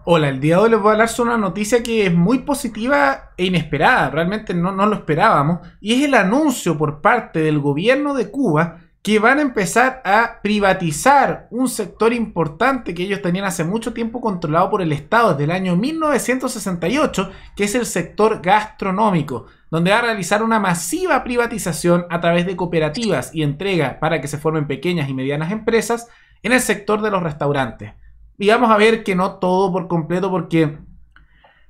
Hola, el día de hoy les voy a hablar sobre una noticia que es muy positiva e inesperada, realmente no lo esperábamos, y es el anuncio por parte del gobierno de Cuba que van a empezar a privatizar un sector importante que ellos tenían hace mucho tiempo controlado por el Estado desde el año 1968, que es el sector gastronómico, donde va a realizar una masiva privatización a través de cooperativas y entrega para que se formen pequeñas y medianas empresas en el sector de los restaurantes. Y vamos a ver que no todo por completo, porque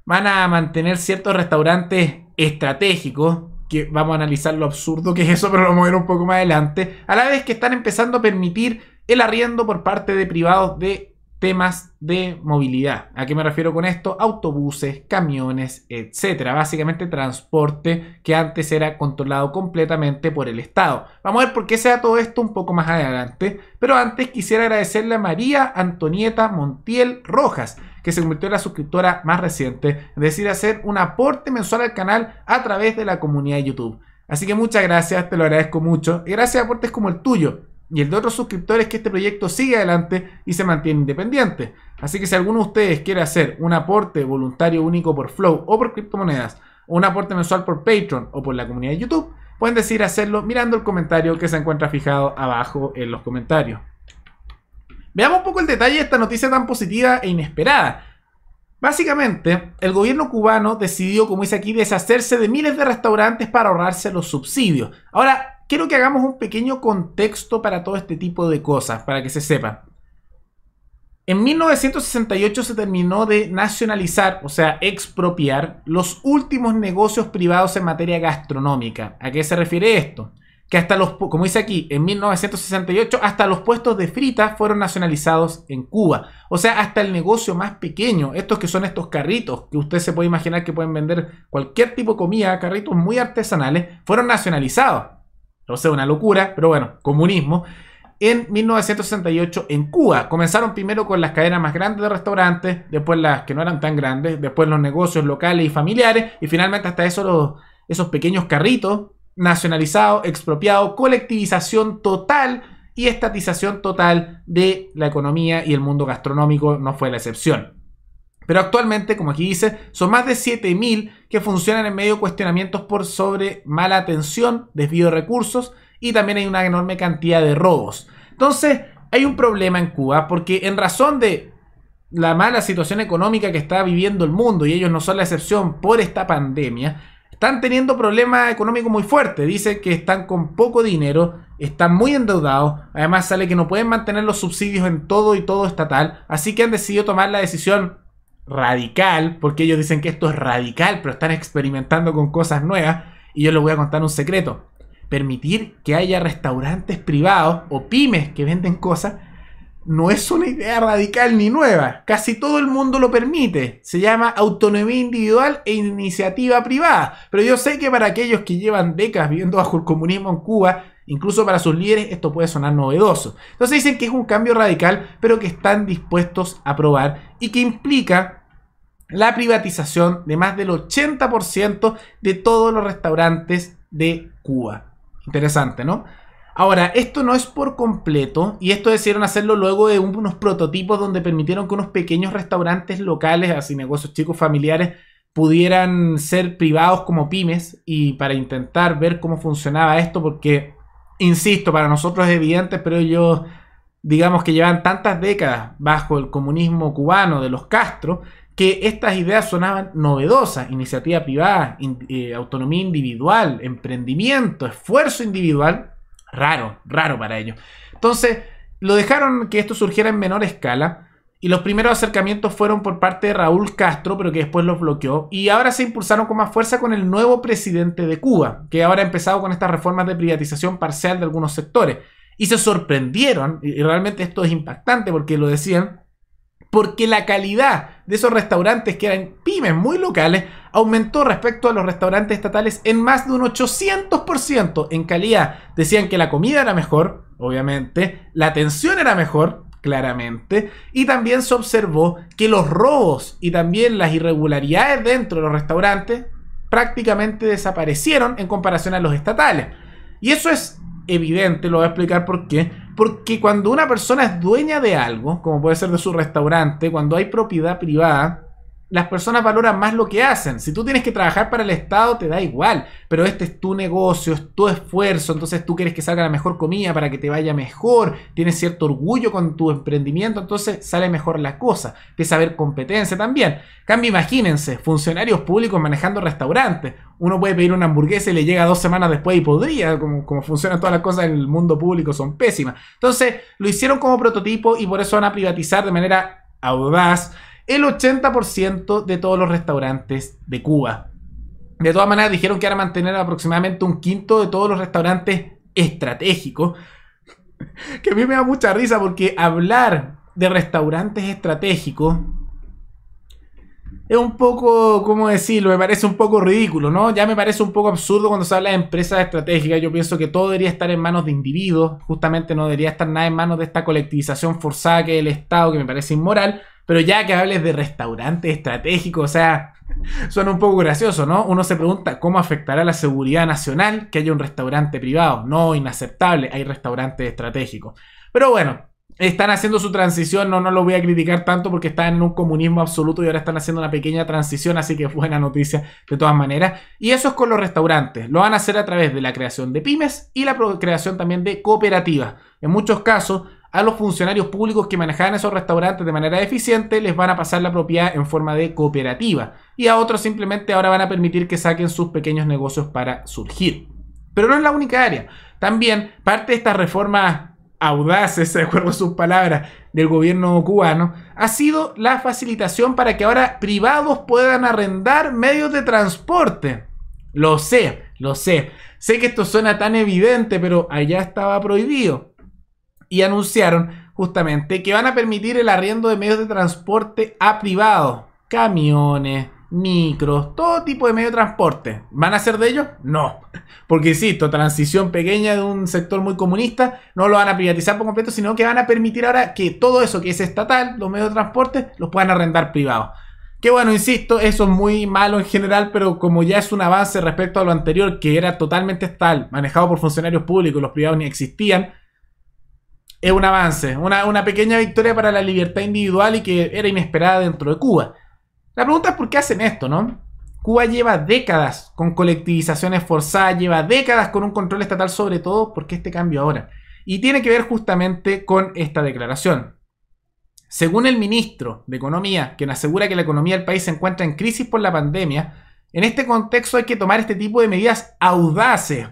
van a mantener ciertos restaurantes estratégicos, que vamos a analizar lo absurdo que es eso, pero lo vamos a ver un poco más adelante, a la vez que están empezando a permitir el arriendo por parte de privados de temas de movilidad. ¿A qué me refiero con esto? Autobuses, camiones, etcétera. Básicamente transporte que antes era controlado completamente por el Estado. Vamos a ver por qué se da todo esto un poco más adelante, pero antes quisiera agradecerle a María Antonieta Montiel Rojas, que se convirtió en la suscriptora más reciente, es decir, hacer un aporte mensual al canal a través de la comunidad de YouTube. Así que muchas gracias, te lo agradezco mucho, y gracias a aportes como el tuyo y el de otros suscriptores, que este proyecto sigue adelante y se mantiene independiente. Así que si alguno de ustedes quiere hacer un aporte voluntario único por Flow o por criptomonedas, o un aporte mensual por Patreon o por la comunidad de YouTube, pueden decidir hacerlo mirando el comentario que se encuentra fijado abajo en los comentarios. Veamos un poco el detalle de esta noticia tan positiva e inesperada. Básicamente, el gobierno cubano decidió, como dice aquí, deshacerse de miles de restaurantes para ahorrarse los subsidios. Ahora, quiero que hagamos un pequeño contexto para todo este tipo de cosas, para que se sepa. En 1968 se terminó de nacionalizar, o sea, expropiar, los últimos negocios privados en materia gastronómica. ¿A qué se refiere esto? Que hasta los, como dice aquí, en 1968, hasta los puestos de fritas fueron nacionalizados en Cuba. O sea, hasta el negocio más pequeño, estos que son estos carritos, que usted se puede imaginar que pueden vender cualquier tipo de comida, carritos muy artesanales, fueron nacionalizados. O sea, una locura, pero bueno, comunismo. En 1968 en Cuba comenzaron primero con las cadenas más grandes de restaurantes, después las que no eran tan grandes, después los negocios locales y familiares, y finalmente hasta esos pequeños carritos nacionalizados, expropiados, colectivización total y estatización total de la economía, y el mundo gastronómico no fue la excepción. Pero actualmente, como aquí dice, son más de 7.000 que funcionan en medio de cuestionamientos por sobre mala atención, desvío de recursos, y también hay una enorme cantidad de robos. Entonces, hay un problema en Cuba, porque en razón de la mala situación económica que está viviendo el mundo, y ellos no son la excepción por esta pandemia, están teniendo problemas económicos muy fuertes. Dicen que están con poco dinero, están muy endeudados. Además sale que no pueden mantener los subsidios en todo y todo estatal. Así que han decidido tomar la decisión radical, porque ellos dicen que esto es radical, pero están experimentando con cosas nuevas. Y yo les voy a contar un secreto. Permitir que haya restaurantes privados o pymes que venden cosas no es una idea radical ni nueva. Casi todo el mundo lo permite. Se llama autonomía individual e iniciativa privada. Pero yo sé que para aquellos que llevan décadas viviendo bajo el comunismo en Cuba, incluso para sus líderes, esto puede sonar novedoso. Entonces dicen que es un cambio radical, pero que están dispuestos a probar, y que implica la privatización de más del 80% de todos los restaurantes de Cuba. Interesante, ¿no? Ahora, esto no es por completo, y esto decidieron hacerlo luego de unos prototipos donde permitieron que unos pequeños restaurantes locales, así negocios chicos familiares, pudieran ser privados como pymes, y para intentar ver cómo funcionaba esto, porque, insisto, para nosotros es evidente, pero ellos, digamos que llevan tantas décadas bajo el comunismo cubano de los Castro, que estas ideas sonaban novedosas: iniciativa privada, autonomía individual, emprendimiento, esfuerzo individual. Raro para ellos. Entonces, lo dejaron que esto surgiera en menor escala, y los primeros acercamientos fueron por parte de Raúl Castro, pero que después los bloqueó, y ahora se impulsaron con más fuerza con el nuevo presidente de Cuba, que ahora ha empezado con estas reformas de privatización parcial de algunos sectores. Y se sorprendieron, y realmente esto es impactante porque lo decían, porque la calidad de esos restaurantes, que eran pymes muy locales, aumentó respecto a los restaurantes estatales en más de un 800% en calidad. Decían que la comida era mejor, obviamente, la atención era mejor, claramente, y también se observó que los robos y también las irregularidades dentro de los restaurantes prácticamente desaparecieron en comparación a los estatales. Y eso es evidente, lo voy a explicar por qué, Porque cuando una persona es dueña de algo, como puede ser de su restaurante, cuando hay propiedad privada, las personas valoran más lo que hacen. Si tú tienes que trabajar para el Estado, te da igual, pero este es tu negocio, es tu esfuerzo, entonces tú quieres que salga la mejor comida para que te vaya mejor, tienes cierto orgullo con tu emprendimiento, entonces sale mejor la cosa, empieza a haber competencia también. En cambio, imagínense, funcionarios públicos manejando restaurantes. Uno puede pedir una hamburguesa y le llega 2 semanas después y podría, como funcionan todas las cosas en el mundo público, son pésimas. Entonces, lo hicieron como prototipo y por eso van a privatizar de manera audaz el 80% de todos los restaurantes de Cuba. De todas maneras, dijeron que van a mantener aproximadamente 1/5 de todos los restaurantes estratégicos. Que a mí me da mucha risa porque hablar de restaurantes estratégicos es un poco, ¿cómo decirlo? Me parece un poco ridículo, ¿no? Ya me parece un poco absurdo cuando se habla de empresas estratégicas. Yo pienso que todo debería estar en manos de individuos. Justamente no debería estar nada en manos de esta colectivización forzada que es el Estado, que me parece inmoral. Pero ya que hables de restaurantes estratégicos, o sea, suena un poco gracioso, ¿no? Uno se pregunta cómo afectará la seguridad nacional que haya un restaurante privado. No, inaceptable, hay restaurantes estratégicos. Pero bueno, están haciendo su transición, no lo voy a criticar tanto porque están en un comunismo absoluto y ahora están haciendo una pequeña transición, así que buena noticia de todas maneras. Y eso es con los restaurantes, lo van a hacer a través de la creación de pymes y la creación también de cooperativas. En muchos casos, a los funcionarios públicos que manejaban esos restaurantes de manera eficiente les van a pasar la propiedad en forma de cooperativa y a otros simplemente ahora van a permitir que saquen sus pequeños negocios para surgir. Pero no es la única área. También parte de estas reformas audaces, de acuerdo a sus palabras, del gobierno cubano, ha sido la facilitación para que ahora privados puedan arrendar medios de transporte. Lo sé. Sé que esto suena tan evidente, pero allá estaba prohibido. Y anunciaron justamente que van a permitir el arriendo de medios de transporte a privados. Camiones, micros, todo tipo de medio de transporte. ¿Van a ser de ellos? No. Porque insisto, transición pequeña de un sector muy comunista, no lo van a privatizar por completo, sino que van a permitir ahora que todo eso que es estatal, los medios de transporte, los puedan arrendar privados. Que bueno, insisto, eso es muy malo en general, pero como ya es un avance respecto a lo anterior, que era totalmente estatal, manejado por funcionarios públicos, los privados ni existían, es un avance, una pequeña victoria para la libertad individual y que era inesperada dentro de Cuba. La pregunta es por qué hacen esto, ¿no? Cuba lleva décadas con colectivizaciones forzadas, lleva décadas con un control estatal sobre todo. ¿Por qué este cambio ahora? Y tiene que ver justamente con esta declaración. Según el ministro de Economía, quien asegura que la economía del país se encuentra en crisis por la pandemia, en este contexto hay que tomar este tipo de medidas audaces,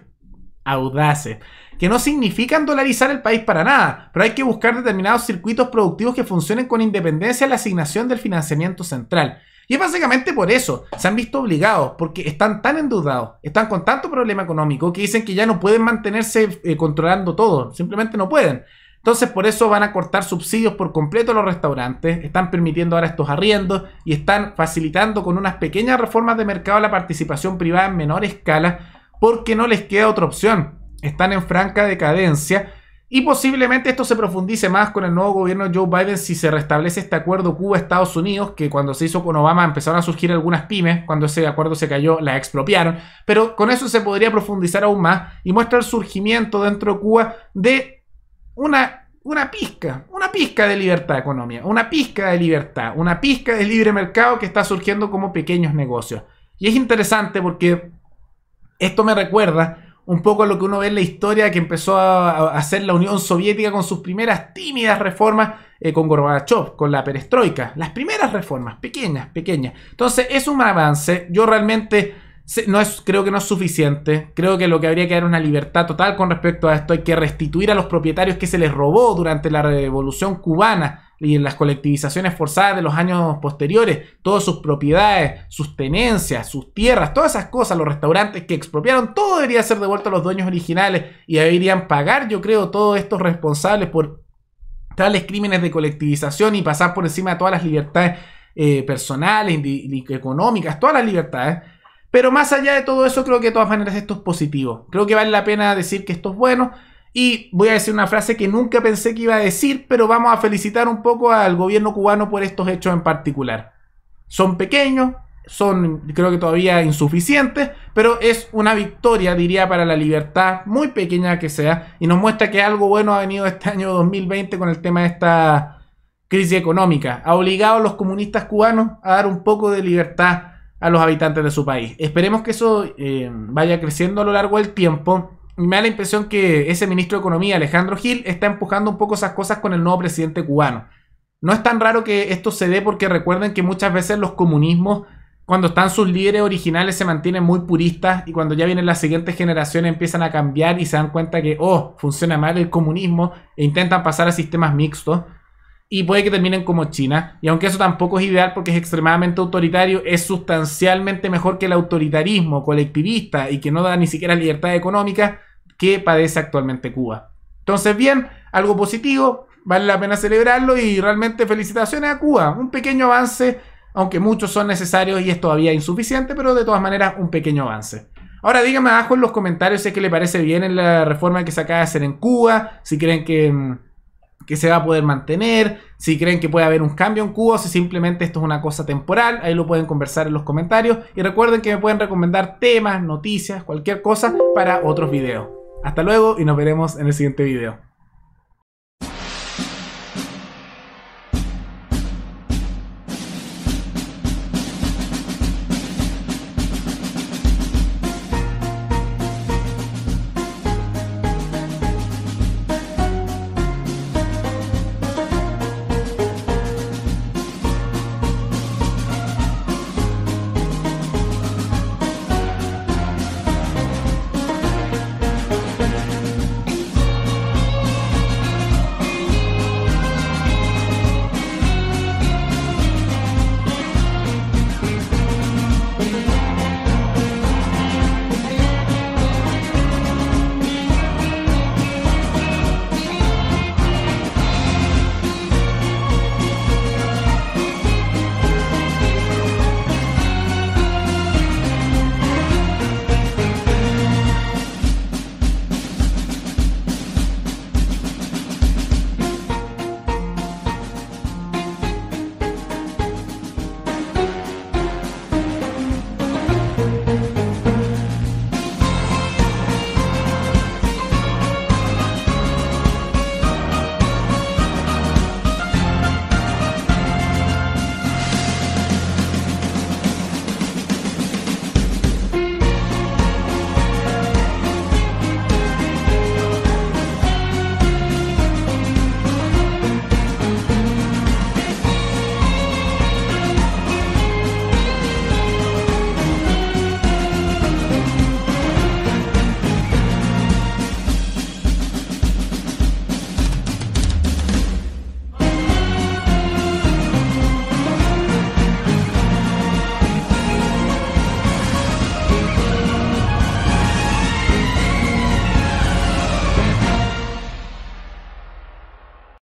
que no significan dolarizar el país para nada, pero hay que buscar determinados circuitos productivos que funcionen con independencia de la asignación del financiamiento central. Y es básicamente por eso, se han visto obligados, porque están tan endeudados, están con tanto problema económico, que dicen que ya no pueden mantenerse controlando todo, simplemente no pueden. Entonces por eso van a cortar subsidios por completo a los restaurantes, están permitiendo ahora estos arriendos y están facilitando con unas pequeñas reformas de mercado la participación privada en menor escala, porque no les queda otra opción. Están en franca decadencia y posiblemente esto se profundice más con el nuevo gobierno de Joe Biden si se restablece este acuerdo Cuba-Estados Unidos, que cuando se hizo con Obama empezaron a surgir algunas pymes, cuando ese acuerdo se cayó las expropiaron, pero con eso se podría profundizar aún más y muestra el surgimiento dentro de Cuba de una pizca de libertad económica, una pizca de libertad, una pizca de libre mercado que está surgiendo como pequeños negocios. Y es interesante porque esto me recuerda un poco a lo que uno ve en la historia que empezó a hacer la Unión Soviética con sus primeras tímidas reformas con Gorbachev, con la perestroika. Las primeras reformas, pequeñas. Entonces es un avance. Yo realmente creo que no es suficiente. Creo que lo que habría que dar es una libertad total con respecto a esto. Hay que restituir a los propietarios que se les robó durante la Revolución Cubana y en las colectivizaciones forzadas de los años posteriores, todas sus propiedades, sus tenencias, sus tierras, todas esas cosas, los restaurantes que expropiaron, todo debería ser devuelto a los dueños originales y deberían pagar, yo creo, todos estos responsables por tales crímenes de colectivización y pasar por encima de todas las libertades personales, económicas, todas las libertades. Pero más allá de todo eso, creo que de todas maneras esto es positivo. Creo que vale la pena decir que esto es bueno. Y voy a decir una frase que nunca pensé que iba a decir, pero vamos a felicitar un poco al gobierno cubano por estos hechos en particular. Son pequeños, son, creo que todavía insuficientes, pero es una victoria, diría, para la libertad, muy pequeña que sea, y nos muestra que algo bueno ha venido este año 2020 con el tema de esta crisis económica. Ha obligado a los comunistas cubanos a dar un poco de libertad a los habitantes de su país. Esperemos que eso vaya creciendo a lo largo del tiempo. Me da la impresión que ese ministro de Economía, Alejandro Gil, está empujando un poco esas cosas con el nuevo presidente cubano. No es tan raro que esto se dé porque recuerden que muchas veces los comunismos, cuando están sus líderes originales, se mantienen muy puristas, y cuando ya vienen las siguientes generaciones empiezan a cambiar y se dan cuenta que, oh, funciona mal el comunismo, e intentan pasar a sistemas mixtos. Y puede que terminen como China. Y aunque eso tampoco es ideal porque es extremadamente autoritario, es sustancialmente mejor que el autoritarismo colectivista y que no da ni siquiera libertad económica que padece actualmente Cuba. Entonces, bien, algo positivo, vale la pena celebrarlo, y realmente felicitaciones a Cuba. Un pequeño avance, aunque muchos son necesarios y es todavía insuficiente, pero de todas maneras un pequeño avance. Ahora díganme abajo en los comentarios si es que les parece bien en la reforma que se acaba de hacer en Cuba, si creen que se va a poder mantener, si creen que puede haber un cambio en Cuba o si simplemente esto es una cosa temporal. Ahí lo pueden conversar en los comentarios, y recuerden que me pueden recomendar temas, noticias, cualquier cosa para otros videos. Hasta luego y nos veremos en el siguiente video.